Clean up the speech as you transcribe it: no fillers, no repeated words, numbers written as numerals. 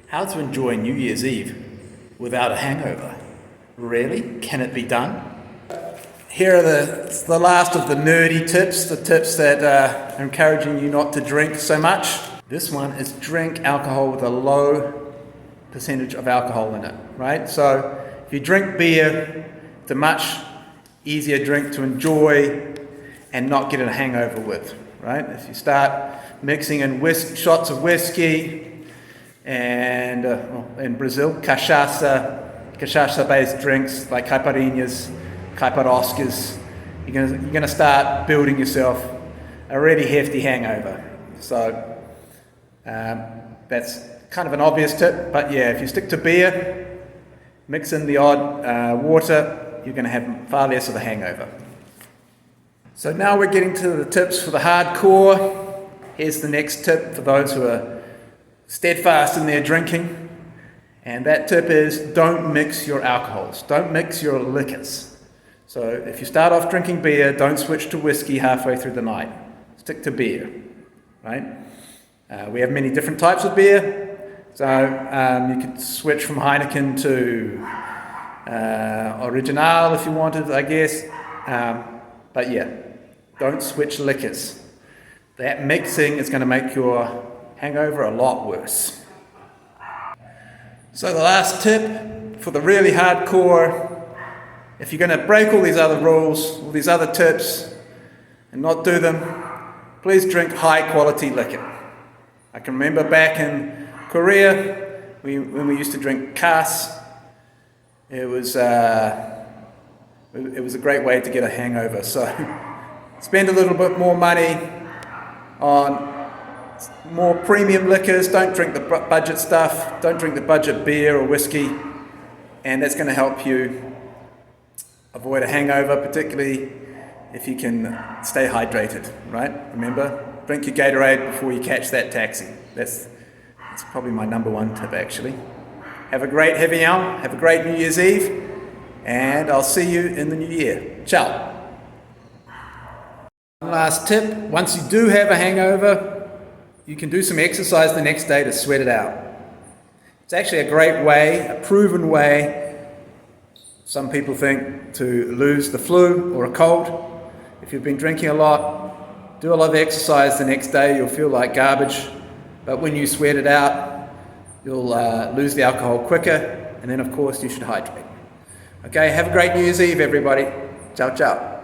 How to enjoy New Year's Eve without a hangover. Really? Can it be done? Here are the last of the nerdy tips, the tips that are encouraging you not to drink so much. This one is drink alcohol with a low percentage of alcohol in it, right? So if you drink beer, it's a much easier drink to enjoy and not get a hangover with, right? If you start mixing in shots of whiskey, and in Brazil, cachaça-based drinks like caipirinhas, caiparoscas, you're gonna start building yourself a really hefty hangover. So that's kind of an obvious tip, but yeah, if you stick to beer, mix in the odd water, you're gonna have far less of a hangover. So now we're getting to the tips for the hardcore. Here's the next tip for those who are steadfast in their drinking, and that tip is don't mix your alcohols, don't mix your liquors. So if you start off drinking beer, don't switch to whiskey halfway through the night. Stick to beer, right? We have many different types of beer, so you could switch from Heineken to Original if you wanted, I guess, but yeah, don't switch liquors. That mixing is going to make your hangover a lot worse. So the last tip for the really hardcore, if you're going to break all these other rules, all these other tips, and not do them, please drink high quality liquor. I can remember back in Korea, when we used to drink kas, it was a great way to get a hangover. So spend a little bit more money on more premium liquors. Don't drink the budget stuff, don't drink the budget beer or whiskey, and that's going to help you avoid a hangover, particularly if you can stay hydrated, right? Remember, drink your Gatorade before you catch that taxi. That's probably my number one tip, actually. Have a great heavy hour, have a great New Year's Eve, and I'll see you in the new year. Ciao. One last tip, once you do have a hangover, you can do some exercise the next day to sweat it out. It's actually a great way, a proven way, some people think, to lose the flu or a cold. If you've been drinking a lot, do a lot of exercise the next day, you'll feel like garbage, but when you sweat it out, you'll lose the alcohol quicker, and then of course you should hydrate. Okay, have a great New Year's Eve everybody. Ciao, ciao.